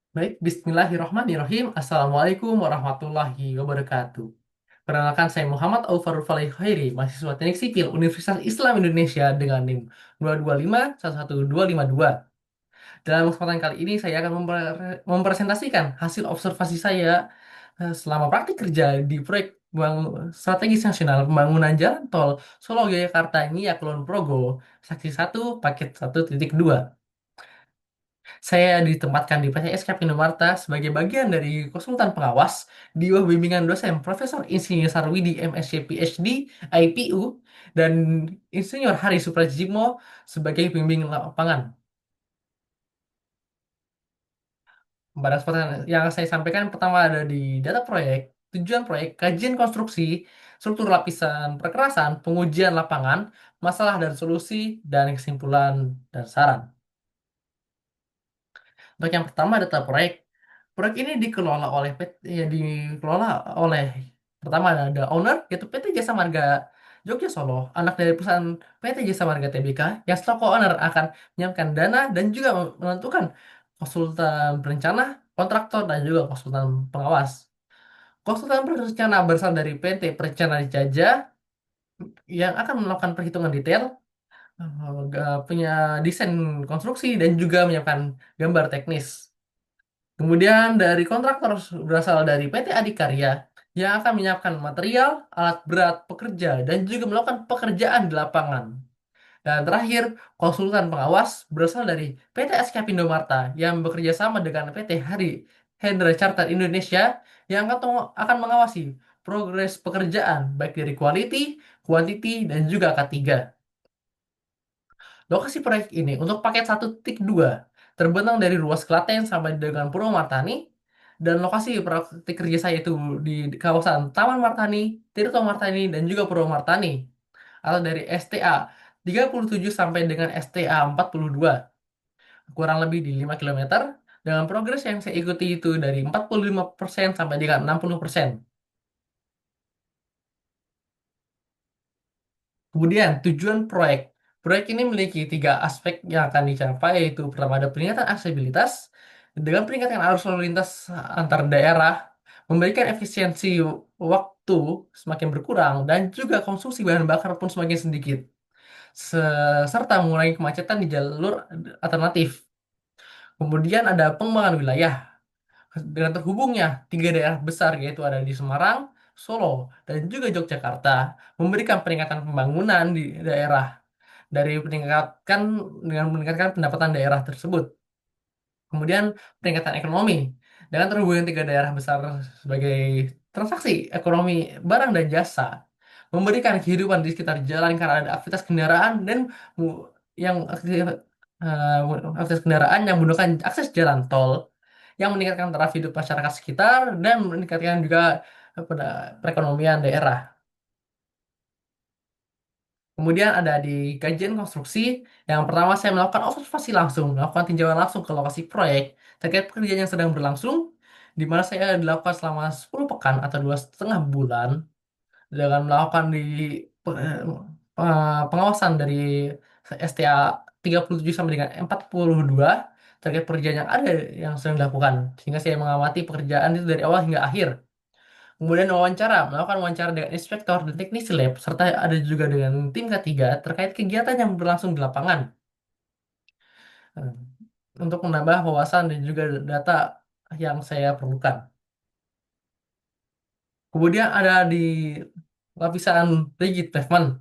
Baik, Bismillahirrahmanirrahim. Assalamualaikum warahmatullahi wabarakatuh. Perkenalkan, saya Muhammad Aufarul Faleh Khairi, mahasiswa Teknik Sipil Universitas Islam Indonesia dengan NIM 225 11252. Dalam kesempatan kali ini, saya akan mempresentasikan hasil observasi saya selama praktik kerja di proyek strategis nasional pembangunan jalan tol Solo Yogyakarta Ngiyak Kulon Progo, Saksi 1, Paket 1.2. Saya ditempatkan di PTS Kapin Marta sebagai bagian dari konsultan pengawas di bawah bimbingan dosen Profesor Insinyur Sarwidi MSc PhD IPU dan Insinyur Hari Suprajitmo sebagai pembimbing lapangan. Pada kesempatan yang saya sampaikan pertama ada di data proyek, tujuan proyek, kajian konstruksi, struktur lapisan perkerasan, pengujian lapangan, masalah dan solusi, dan kesimpulan dan saran. Untuk yang pertama data proyek. Proyek ini dikelola oleh PT, ya dikelola oleh pertama ada owner yaitu PT Jasa Marga Jogja Solo, anak dari perusahaan PT Jasa Marga Tbk yang selaku owner akan menyiapkan dana dan juga menentukan konsultan perencana, kontraktor dan juga konsultan pengawas. Konsultan perencana berasal dari PT Perencana Jaja yang akan melakukan perhitungan detail, punya desain konstruksi dan juga menyiapkan gambar teknis. Kemudian dari kontraktor berasal dari PT Adikarya yang akan menyiapkan material, alat berat, pekerja, dan juga melakukan pekerjaan di lapangan. Dan terakhir, konsultan pengawas berasal dari PT SK Indomarta yang bekerja sama dengan PT Hari Hendra Chartered Indonesia yang akan mengawasi progres pekerjaan baik dari quality, quantity, dan juga K3. Lokasi proyek ini untuk paket 1.2 terbentang dari ruas Klaten sampai dengan Purwomartani dan lokasi praktik kerja saya itu di kawasan Taman Martani, Tirto Martani dan juga Purwomartani atau dari STA 37 sampai dengan STA 42 kurang lebih di 5 kilometer dengan progres yang saya ikuti itu dari 45% sampai dengan 60%. Kemudian, tujuan proyek. Proyek ini memiliki tiga aspek yang akan dicapai, yaitu pertama ada peningkatan aksesibilitas, dengan peningkatan arus lalu lintas antar daerah, memberikan efisiensi waktu semakin berkurang, dan juga konsumsi bahan bakar pun semakin sedikit, serta mengurangi kemacetan di jalur alternatif. Kemudian ada pengembangan wilayah, dengan terhubungnya tiga daerah besar yaitu ada di Semarang, Solo, dan juga Yogyakarta, memberikan peningkatan pembangunan di daerah dari peningkatkan dengan meningkatkan pendapatan daerah tersebut. Kemudian peningkatan ekonomi dengan terhubungnya tiga daerah besar sebagai transaksi ekonomi barang dan jasa, memberikan kehidupan di sekitar jalan karena ada aktivitas kendaraan dan mu- yang aktivitas kendaraan yang menggunakan akses jalan tol yang meningkatkan taraf hidup masyarakat sekitar dan meningkatkan juga perekonomian daerah. Kemudian ada di kajian konstruksi, yang pertama saya melakukan observasi langsung, melakukan tinjauan langsung ke lokasi proyek terkait pekerjaan yang sedang berlangsung, di mana saya dilakukan selama 10 pekan atau 2,5 bulan dengan melakukan pengawasan dari STA 37 sampai dengan 42 terkait pekerjaan yang ada yang sedang dilakukan, sehingga saya mengamati pekerjaan itu dari awal hingga akhir. Kemudian melakukan wawancara dengan inspektor dan teknisi lab, serta ada juga dengan tim ketiga terkait kegiatan yang berlangsung di lapangan. Eh, Untuk menambah wawasan dan juga data yang saya perlukan. Kemudian ada di lapisan rigid pavement.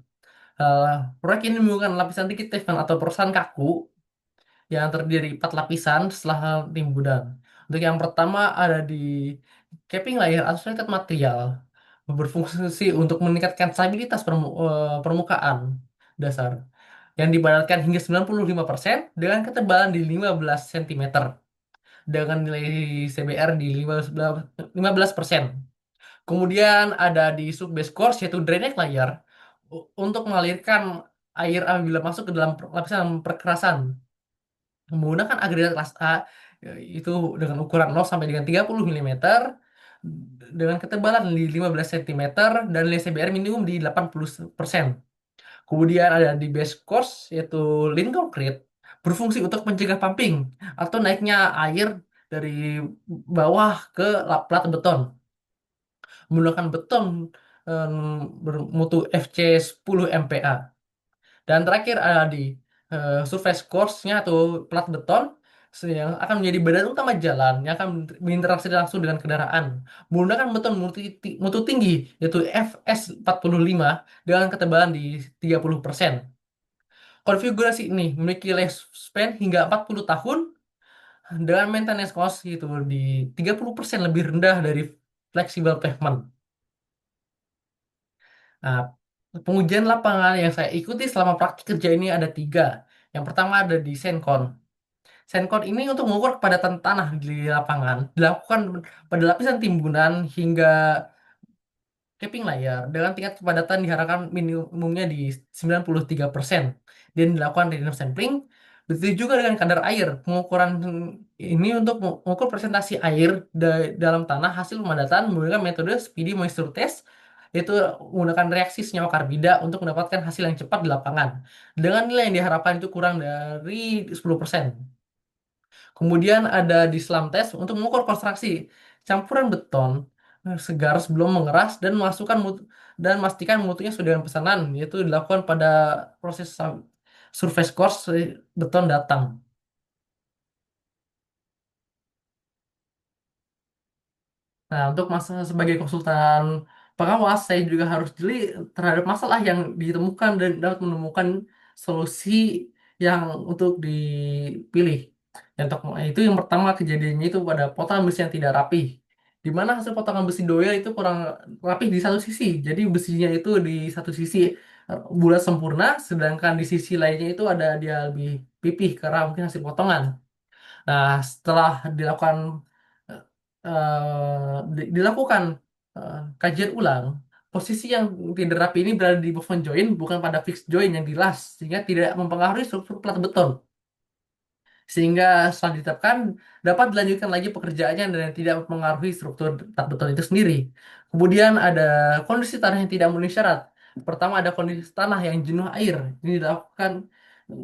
Eh, Proyek ini menggunakan lapisan rigid pavement atau perusahaan kaku yang terdiri 4 lapisan setelah timbunan. Untuk yang pertama ada di capping layer atau sekat material berfungsi untuk meningkatkan stabilitas permukaan dasar yang dipadatkan hingga 95% dengan ketebalan di 15 cm dengan nilai CBR di 15%. Kemudian ada di subbase course yaitu drainage layer untuk mengalirkan air apabila masuk ke dalam lapisan perkerasan menggunakan agregat kelas A, itu dengan ukuran 0 sampai dengan 30 mm dengan ketebalan di 15 cm dan nilai CBR minimum di 80%. Kemudian ada di base course yaitu lin concrete berfungsi untuk mencegah pumping atau naiknya air dari bawah ke plat beton menggunakan beton em, bermutu FC 10 MPa. Dan terakhir ada di surface course-nya atau plat beton yang akan menjadi badan utama jalan yang akan berinteraksi langsung dengan kendaraan menggunakan beton mutu tinggi yaitu FS 45 dengan ketebalan di 30%. Konfigurasi ini memiliki lifespan hingga 40 tahun dengan maintenance cost itu di 30% lebih rendah dari flexible pavement. Nah, pengujian lapangan yang saya ikuti selama praktik kerja ini ada tiga. Yang pertama ada di Sencon. Sencon ini untuk mengukur kepadatan tanah di lapangan dilakukan pada lapisan timbunan hingga capping layar dengan tingkat kepadatan diharapkan minimumnya di 93% dan dilakukan random sampling. Begitu juga dengan kadar air. Pengukuran ini untuk mengukur presentasi air dalam tanah hasil pemadatan menggunakan metode speedy moisture test yaitu menggunakan reaksi senyawa karbida untuk mendapatkan hasil yang cepat di lapangan. Dengan nilai yang diharapkan itu kurang dari 10%. Kemudian ada di slam test untuk mengukur konstruksi campuran beton segar sebelum mengeras dan dan memastikan mutunya sesuai dengan pesanan yaitu dilakukan pada proses surface course beton datang. Nah, untuk masa sebagai konsultan pengawas, saya juga harus jeli terhadap masalah yang ditemukan dan dapat menemukan solusi yang untuk dipilih. Itu yang pertama kejadiannya itu pada potongan besi yang tidak rapi. Di mana hasil potongan besi doel itu kurang rapi di satu sisi. Jadi besinya itu di satu sisi bulat sempurna, sedangkan di sisi lainnya itu ada dia lebih pipih karena mungkin hasil potongan. Nah, setelah dilakukan dilakukan kajian ulang, posisi yang tidak rapi ini berada di movement joint, bukan pada fixed joint yang dilas, sehingga tidak mempengaruhi struktur plat beton. Sehingga setelah ditetapkan, dapat dilanjutkan lagi pekerjaannya dan tidak mempengaruhi struktur plat beton itu sendiri. Kemudian ada kondisi tanah yang tidak memenuhi syarat. Pertama ada kondisi tanah yang jenuh air. Ini dilakukan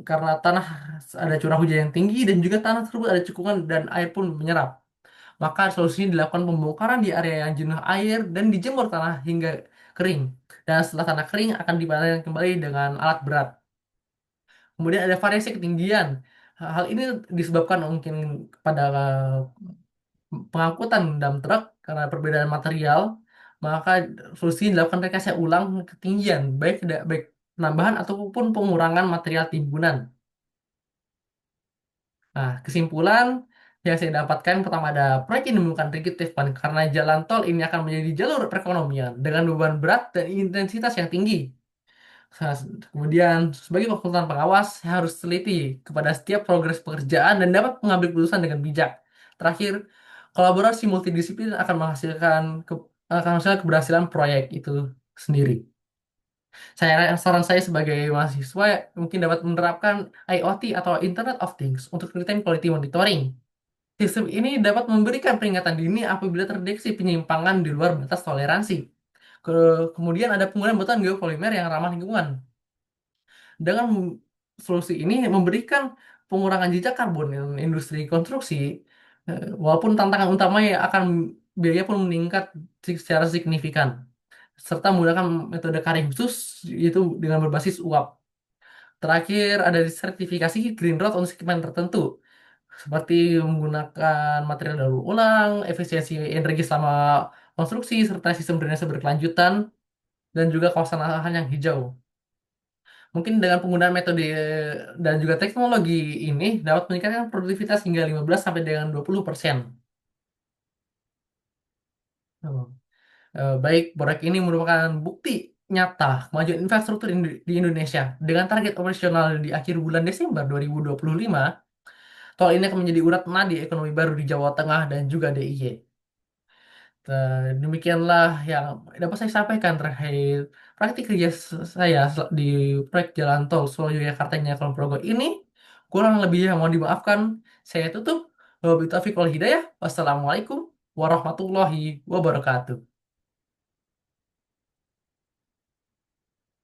karena tanah ada curah hujan yang tinggi dan juga tanah tersebut ada cekungan dan air pun menyerap. Maka solusinya dilakukan pembongkaran di area yang jenuh air dan dijemur tanah hingga kering. Dan setelah tanah kering akan dipanen kembali dengan alat berat. Kemudian ada variasi ketinggian. Hal ini disebabkan mungkin pada pengangkutan dump truck karena perbedaan material. Maka solusi dilakukan rekayasa ulang ketinggian, baik penambahan ataupun pengurangan material timbunan. Nah, kesimpulan yang saya dapatkan pertama ada proyek ini menemukan rigid pavement karena jalan tol ini akan menjadi jalur perekonomian dengan beban berat dan intensitas yang tinggi. Nah, kemudian sebagai konsultan pengawas, saya harus teliti kepada setiap progres pekerjaan dan dapat mengambil keputusan dengan bijak. Terakhir, kolaborasi multidisiplin akan menghasilkan keberhasilan proyek itu sendiri. Saran saya sebagai mahasiswa mungkin dapat menerapkan IoT atau Internet of Things untuk real-time quality monitoring. Sistem ini dapat memberikan peringatan dini apabila terdeteksi penyimpangan di luar batas toleransi. Kemudian ada penggunaan beton geopolimer yang ramah lingkungan. Dengan solusi ini memberikan pengurangan jejak karbon yang industri konstruksi, walaupun tantangan utamanya akan biaya pun meningkat secara signifikan, serta menggunakan metode karya khusus yaitu dengan berbasis uap. Terakhir ada sertifikasi Green Road untuk segmen tertentu, seperti menggunakan material daur ulang, efisiensi energi selama konstruksi, serta sistem drainase berkelanjutan, dan juga kawasan lahan yang hijau. Mungkin dengan penggunaan metode dan juga teknologi ini dapat meningkatkan produktivitas hingga 15 sampai dengan 20%. Oh. Baik, proyek ini merupakan bukti nyata kemajuan infrastruktur di Indonesia. Dengan target operasional di akhir bulan Desember 2025, tol ini akan menjadi urat nadi ekonomi baru di Jawa Tengah dan juga DIY. Demikianlah yang dapat saya sampaikan terkait praktik kerja saya di proyek jalan tol Solo Yogyakarta Kulon Progo ini. Kurang lebihnya mohon dimaafkan. Saya tutup. Wabillahi taufiq wal hidayah. Wassalamualaikum warahmatullahi wabarakatuh.